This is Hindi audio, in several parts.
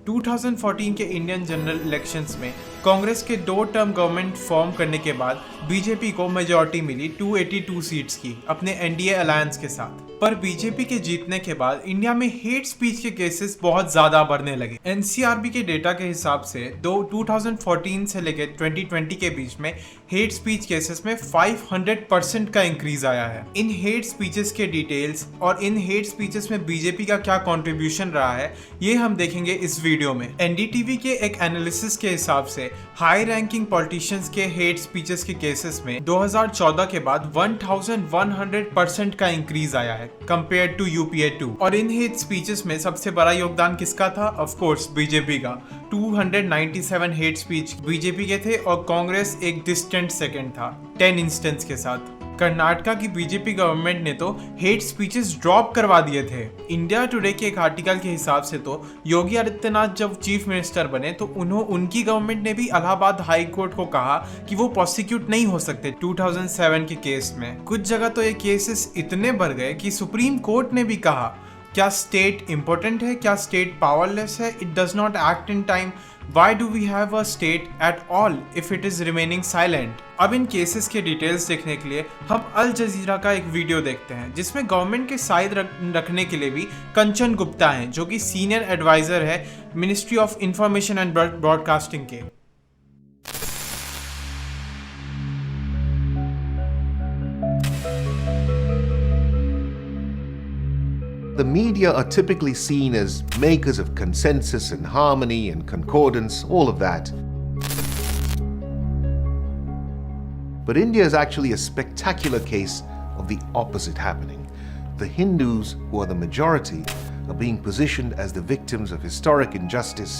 2014 के इंडियन जनरल इलेक्शंस में कांग्रेस के 2 टर्म गवर्नमेंट फॉर्म करने के बाद बीजेपी को मेजॉरिटी मिली 282 सीट्स की अपने एनडीए अलायंस के साथ। पर बीजेपी के जीतने के बाद इंडिया में हेट स्पीच के केसेस बहुत ज्यादा बढ़ने लगे। एनसीआरबी के डेटा के हिसाब से 2014 से लेकर 2020 के बीच में हेट स्पीच केसेस में 500% का इंक्रीज आया है। इन हेट स्पीचेस के डिटेल्स और इन हेट स्पीचेस में बीजेपी का क्या कंट्रीब्यूशन रहा है ये हम देखेंगे इस वीडियो में। एनडीटीवी के एक एनालिसिस के हिसाब से हाई रैंकिंग पॉलिटिशियंस के हेट स्पीचेस के केसेस में 2014 के बाद 1100% का इंक्रीज आया है कंपेयर टू यूपीए 2। और इन हेट स्पीचेस में सबसे बड़ा योगदान किसका था? ऑफ कोर्स बीजेपी का। 297 हेट स्पीच बीजेपी के थे और कांग्रेस एक डिस्टेंट सेकंड था 10 इंस्टेंस के साथ। कर्नाटका की बीजेपी गवर्नमेंट ने तो हेट स्पीचेस ड्रॉप करवा दिए थे। इंडिया टुडे के एक आर्टिकल के हिसाब से तो योगी आदित्यनाथ जब चीफ मिनिस्टर बने तो उनकी गवर्नमेंट ने भी इलाहाबाद हाई कोर्ट को कहा कि वो प्रोसिक्यूट नहीं हो सकते 2007 के केस में। कुछ जगह तो ये केसेस इतने बढ़ गए कि सुप्रीम कोर्ट ने भी कहा क्या स्टेट इंपॉर्टेंट है, क्या स्टेट पावरलेस है, it does not act in time, why do we have a state at all if it is remaining silent? अब इन केसेस के डिटेल्स देखने के लिए हम अल जजीरा का एक वीडियो देखते हैं जिसमें गवर्नमेंट के साइड रखने के लिए भी कंचन गुप्ता हैं जो कि सीनियर एडवाइजर है ministry of information and broadcasting के। The media are typically seen as makers of consensus and harmony and concordance, all of that. But India is actually a spectacular case of the opposite happening. The Hindus, who are the majority, are being positioned as the victims of historic injustice,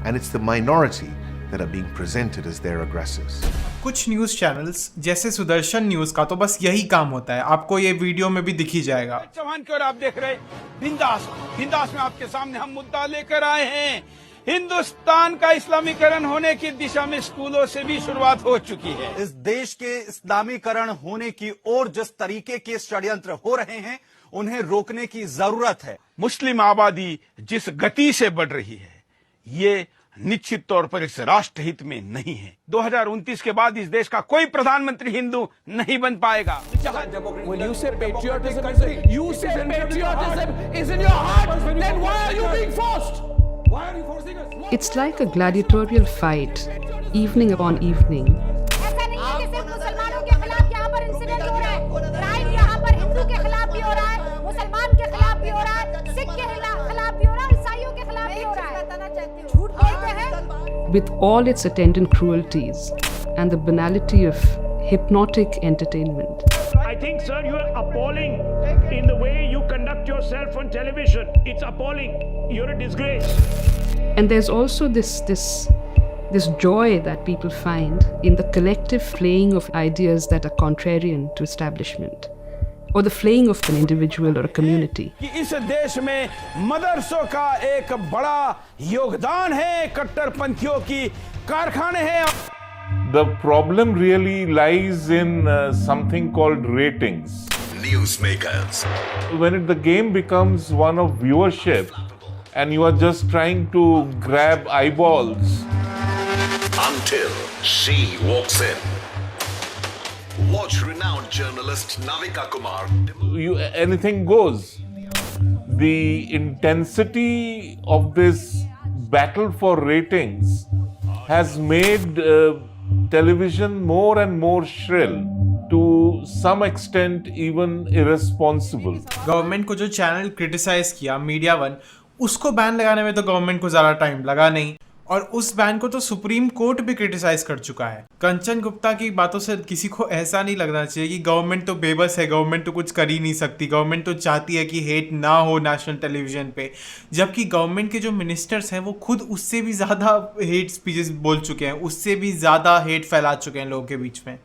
and it's the minority that are being presented as their aggressors. कुछ न्यूज चैनल्स जैसे सुदर्शन न्यूज का तो बस यही काम होता है, आपको ये वीडियो में भी दिखी जाएगा। चौहान की ओर आप देख रहे बिंदास में आपके सामने हम मुद्दा लेकर आए हैं। हिंदुस्तान का इस्लामीकरण होने की दिशा में स्कूलों से भी शुरुआत हो चुकी है। इस देश के इस्लामीकरण होने की ओर जिस तरीके के षड्यंत्र हो रहे हैं उन्हें रोकने की जरूरत है। मुस्लिम आबादी जिस गति से बढ़ रही है ये निश्चित तौर पर इस राष्ट्र हित में नहीं है। 2029 के बाद इस देश का कोई प्रधानमंत्री हिंदू नहीं बन पाएगा। When you say patriotism is in your heart, then why are you being forced? Why are you forcing us? It's like a gladiatorial fight, evening upon evening. ऐसा नहीं है कि सिर्फ मुसलमानों के खिलाफ यहाँ पर इंसिडेंट हो रहा है, क्राइम यहाँ पर हिंदू के खिलाफ भी हो रहा है, मुसलमान के खिलाफ भी हो रहा है, सिख के खिलाफ भी हो रहा है, ईसाइयों के खिलाफ भी हो रहा है। झूठ बोलते हैं। With all its attendant cruelties and the banality of hypnotic entertainment. I think, sir, you are appalling in the way you conduct yourself on television. It's appalling. You're a disgrace. And there's also this joy that people find in the collective flaying of ideas that are contrarian to establishment, or the flaying of an individual or a community. कि इस देश में मदरसों का एक बड़ा योगदान है, कट्टरपंथियों की कारखाने हैं। The problem really lies in something called ratings. Newsmakers. When the game becomes one of viewership and you are just trying to grab eyeballs. Until she walks in. Watch renowned journalist Navika Kumar. Anything goes. The intensity of this battle for ratings has made television more and more shrill, to some extent even irresponsible. Government को जो चैनल क्रिटिसाइज किया मीडिया वन, उसको बैन लगाने में तो गवर्नमेंट को ज्यादा टाइम लगा नहीं, और उस बैन को तो सुप्रीम कोर्ट भी क्रिटिसाइज कर चुका है। कंचन गुप्ता की बातों से किसी को ऐसा नहीं लगना चाहिए कि गवर्नमेंट तो बेबस है, गवर्नमेंट तो कुछ कर ही नहीं सकती, गवर्नमेंट तो चाहती है कि हेट ना हो नेशनल टेलीविजन पे, जबकि गवर्नमेंट के जो मिनिस्टर्स हैं वो खुद उससे भी ज़्यादा हेट स्पीचेस बोल चुके हैं, उससे भी ज़्यादा हेट फैला चुके हैं लोगों के बीच में।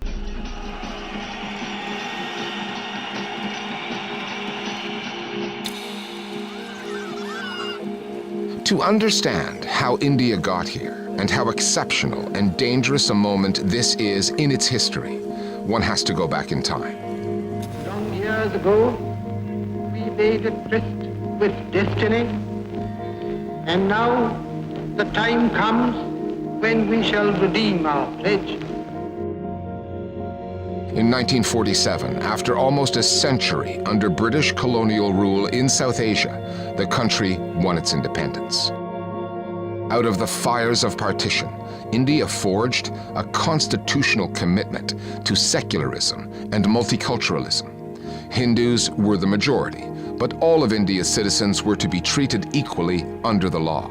To understand how India got here and how exceptional and dangerous a moment this is in its history, one has to go back in time. Long years ago, we made a tryst with destiny, and now the time comes when we shall redeem our pledge. In 1947, after almost a century under British colonial rule in South Asia, the country won its independence. Out of the fires of partition, India forged a constitutional commitment to secularism and multiculturalism. Hindus were the majority, but all of India's citizens were to be treated equally under the law.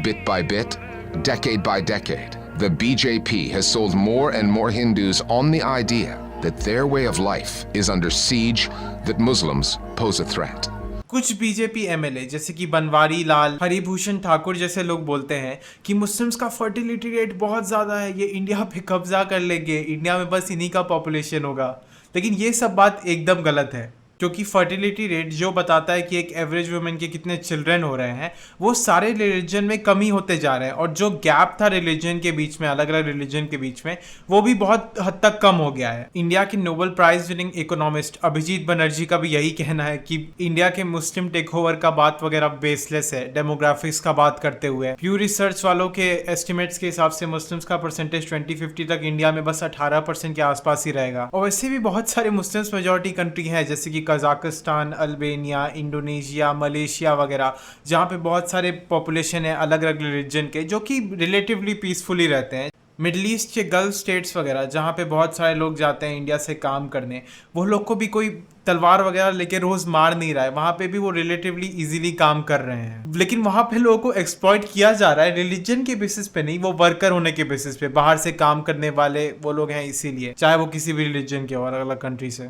Bit by bit, decade by decade, the BJP has sold more and more Hindus on the idea that their way of life is under siege, that Muslims pose a threat. कुछ बीजेपी एमएलए जैसे कि बनवारी लाल, हरिभूषण ठाकुर जैसे लोग बोलते हैं कि मुस्लिम्स का फर्टिलिटी रेट बहुत ज़्यादा है, ये इंडिया पे कब्जा कर लेंगे, इंडिया में बस इन्हीं का पॉपुलेशन होगा। लेकिन ये सब बात एकदम गलत है, क्योंकि फर्टिलिटी रेट जो बताता है कि एक एवरेज वुमेन के कितने चिल्ड्रन हो रहे हैं, वो सारे रिलीजन में कमी होते जा रहे हैं। और जो गैप था रिलीजन के बीच में, अलग अलग रिलीजन के बीच में, वो भी बहुत हद तक कम हो गया है। इंडिया के Nobel prize winning economist Abhijit Banerjee का भी यही कहना है कि इंडिया के मुस्लिम टेक ओवर का बात वगैरह बेसलेस है, डेमोग्राफिक्स का बात करते हुए। प्यू रिसर्च वालों के एस्टिमेट्स के हिसाब से मुस्लिम्स का परसेंटेज 2050 तक इंडिया में बस 18% के आसपास ही रहेगा। और वैसे भी बहुत सारे मुस्लिम्स मेजॉरिटी कंट्री है, जैसे कि कजाकिस्तान, अल्बानिया, इंडोनेशिया, मलेशिया वगैरह, जहाँ पे बहुत सारे पॉपुलेशन है अलग अलग रिलीजन के, जो कि रिलेटिवली पीसफुली रहते हैं। मिडल ईस्ट के गल्फ स्टेट्स वगैरह, जहाँ पे बहुत सारे लोग जाते हैं इंडिया से काम करने, वो लोग को भी कोई तलवार वगैरह लेके रोज मार नहीं रहा है, वहाँ पे भी वो रिलेटिवली इजीली काम कर रहे हैं। लेकिन वहाँ पे लोगों को एक्सप्लॉइट किया जा रहा है रिलीजन के बेसिस पे नहीं, वो वर्कर होने के बेसिस पे, बाहर से काम करने वाले वो लोग हैं, इसीलिए चाहे वो किसी भी रिलीजन के हो, अलग अलग कंट्री से।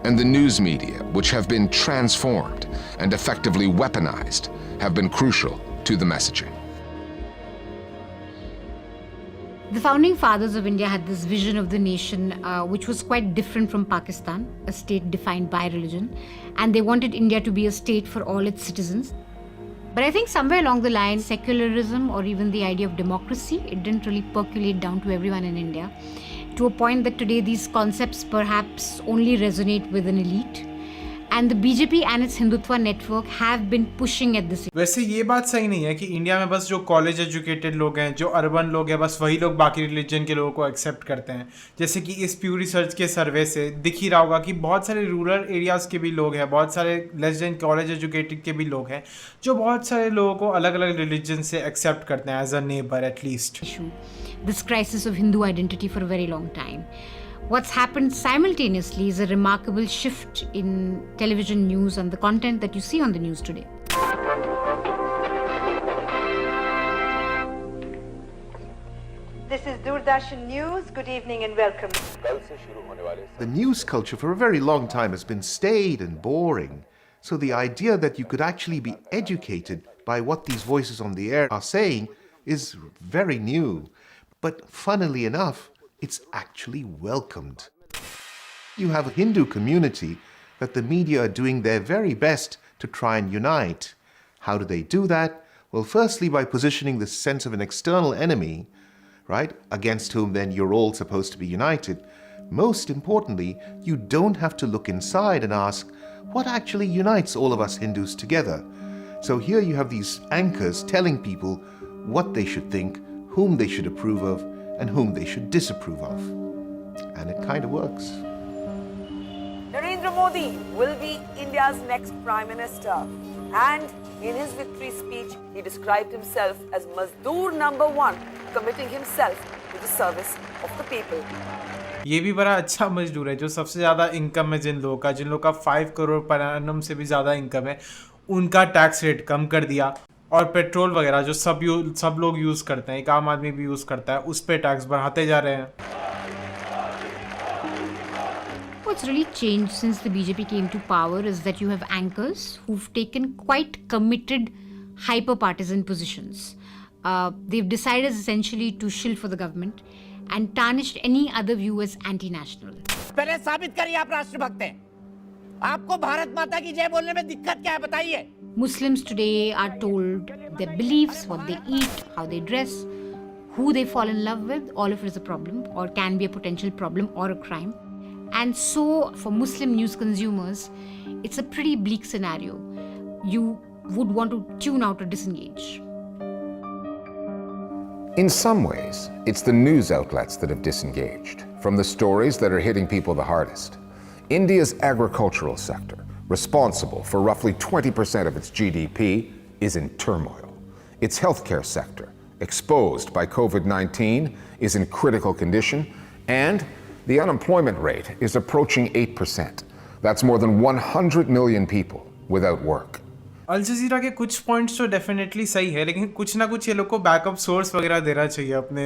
And the news media, which have been transformed and effectively weaponized, have been crucial to the messaging. The founding fathers of India had this vision of the nation which was quite different from Pakistan, a state defined by religion, and they wanted India to be a state for all its citizens. But I think somewhere along the line, secularism or even the idea of democracy, it didn't really percolate down to everyone in India, to a point that today these concepts perhaps only resonate with an elite. And the BJP and its Hindutva network have been pushing at this. वैसे ये बात सही नहीं है कि इंडिया में बस जो कॉलेज एजुकेटेड लोग हैं, जो अर्बन लोग हैं, बस वही लोग बाकी रिलीजन के लोगों को एक्सेप्ट करते हैं। जैसे कि इस प्यू रिसर्च के सर्वे से दिख ही रहा होगा कि बहुत सारे रूरल एरियाज़ के भी लोग हैं, बहुत सारे लेस देन कॉलेज एजुकेटेड के भी लोग हैं, जो बहुत सारे लोगों को अलग अलग रिलीजन से एक्सेप्ट करते हैं as a neighbour at least. This crisis of Hindu identity for a very long time. What's happened simultaneously is a remarkable shift in television news and the content that you see on the news today. This is Doordarshan News. Good evening and welcome. The news culture for a very long time has been staid and boring. So the idea that you could actually be educated by what these voices on the air are saying is very new. But funnily enough, it's actually welcomed. You have a Hindu community that the media are doing their very best to try and unite. How do they do that? Well, firstly, by positioning this sense of an external enemy, right, against whom then you're all supposed to be united. Most importantly, you don't have to look inside and ask, what actually unites all of us Hindus together? So here you have these anchors telling people what they should think, whom they should approve of, and whom they should disapprove of. And it kind of works. Narendra Modi will be India's next Prime Minister. And in his victory speech, he described himself as Mazdoor #1, committing himself to the service of the people. ये भी बड़ा अच्छा मजदूर है, जो सबसे ज़्यादा इनकम है जिन लोगों का 5 करोड़ पर एनम से भी ज़्यादा इनकम है, उनका टैक्स रेट कम कर दिया। और पेट्रोल वगैरह जो सब लोग यूज़ करते हैं, एक आम आदमी भी यूज़ करता है, उस पे टैक्स बढ़ाते जा रहे हैं। What's really changed since the BJP came to power is that you have anchors who've taken quite committed hyper-partisan positions. They've decided essentially to shill for the government and tarnished any other view as anti-national. पहले साबित करिए आप राष्ट्रभक्त हैं। आपको भारत माता की जय बोलने में दिक्कत क्या है बताइए? Muslims today are told their beliefs, what they eat, how they dress, who they fall in love with, all of it is a problem or can be a potential problem or a crime. And so for Muslim news consumers, it's a pretty bleak scenario. You would want to tune out or disengage. In some ways, it's the news outlets that have disengaged from the stories that are hitting people the hardest. India's agricultural sector, responsible for roughly 20% of its GDP, is in turmoil. Its healthcare sector, exposed by COVID-19, is in critical condition, and the unemployment rate is approaching 8%. That's more than 100 million people without work. Al Jazeera के कुछ पॉइंट्स तो डेफिनेटली सही है, लेकिन कुछ ना कुछ ये लोग को बैकअप सोर्स वगैरह देना चाहिए अपने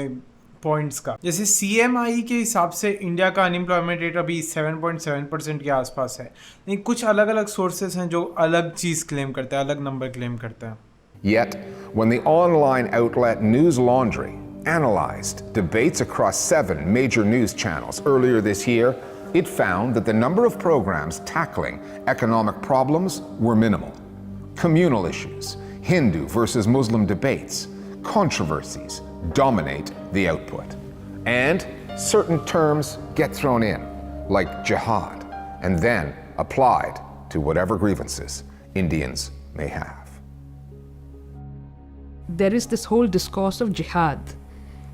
पॉइंट्स का। जैसे CMI के हिसाब से इंडिया का अनएम्प्लॉयमेंट रेट अभी 7.7% के आसपास है, लेकिन कुछ अलग अलग सोर्सेज हैं जो अलग चीज़ क्लेम करते हैं, अलग नंबर क्लेम करते हैं। Yet, when the online outlet News Laundry analyzed debates across 7 major news channels earlier this year, it found that the number of programs tackling economic problems were minimal. Communal issues, Hindu versus Muslim debates, controversies dominate the output. And certain terms get thrown in, like jihad, and then applied to whatever grievances Indians may have. There is this whole discourse of jihad,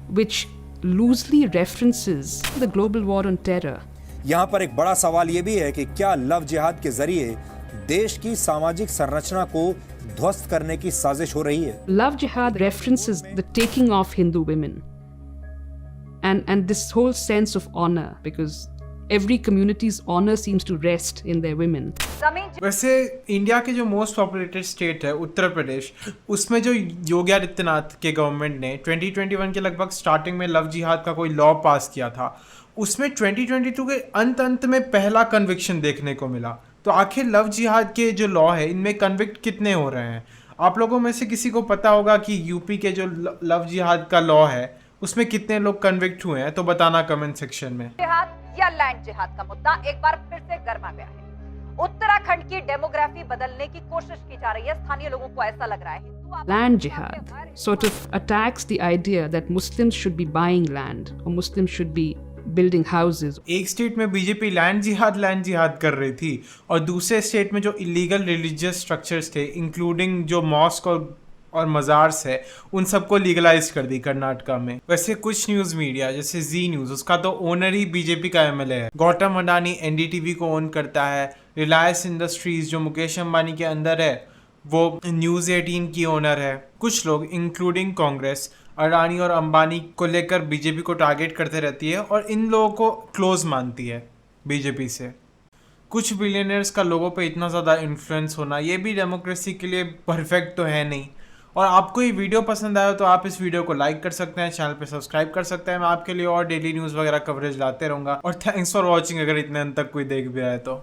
which loosely references the global war on terror. यहाँ पर एक बड़ा सवाल ये भी है कि क्या लव जिहाद के जरिए देश की सामाजिक संरचना को ध्वस्त करने की साजिश हो रही है? Love jihad references the taking of Hindu women, and this whole sense of honor, because every community's honor seems to rest in their women. वैसे इंडिया के जो मोस्ट पॉपुलेटेड स्टेट है उत्तर प्रदेश, उसमें जो योगी आदित्यनाथ के गवर्नमेंट ने 2021 के लगभग स्टार्टिंग में लव जिहाद का कोई लॉ पास किया था, उसमें 2022 के अंत में पहला कन्विक्शन देखने को मिला। तो आखिर लव जिहाद के जो लॉ है इनमें कन्विक्ट कितने हो रहे हैं? आप लोगों में से किसी को पता होगा कि यूपी के जो लव जिहाद का लॉ है उसमें कितने लोग कन्विक्ट हुए हैं? तो बताना कमेंट सेक्शन में। जिहाद या लैंड जिहाद का मुद्दा एक बार फिर से गर्मा गया है। उत्तराखंड की डेमोग्राफी बदलने की कोशिश की जा रही है। स्थानीय लोगों को ऐसा लग रहा है Land jihad sort of attacks the idea that Muslims should be buying land or Muslims should be building houses. एक स्टेट में बीजेपी लैंड जिहाद कर रही थी और दूसरे स्टेट में जो इलीगल रिलीजियस स्ट्रक्चर्स थे इंक्लूडिंग जो मॉस्क और मज़ार्स है उन सबको लीगलाइज कर दी कर्नाटका में। वैसे कुछ न्यूज़ मीडिया जैसे जी न्यूज़, उसका तो ओनर ही बीजेपी का MLA है। गौतम अडानी NDTV को ओन करता है। रिलायंस इंडस्ट्रीज जो मुकेश अंबानी के अंदर है वो न्यूज़ 18 की ओनर है। कुछ लोग इंक्लूडिंग कांग्रेस अडानी और अंबानी को लेकर बीजेपी को टारगेट करते रहती है और इन लोगों को क्लोज मानती है बीजेपी से। कुछ बिलियनर्स का लोगों पे इतना ज़्यादा इन्फ्लुएंस होना ये भी डेमोक्रेसी के लिए परफेक्ट तो है नहीं। और आपको ये वीडियो पसंद आया तो आप इस वीडियो को लाइक कर सकते हैं, चैनल पे सब्सक्राइब कर सकते हैं। मैं आपके लिए और डेली न्यूज़ वगैरह कवरेज लाते रहूँगा। और थैंक्स फॉर वॉचिंग अगर इतने अंत तक कोई देख भी आए तो।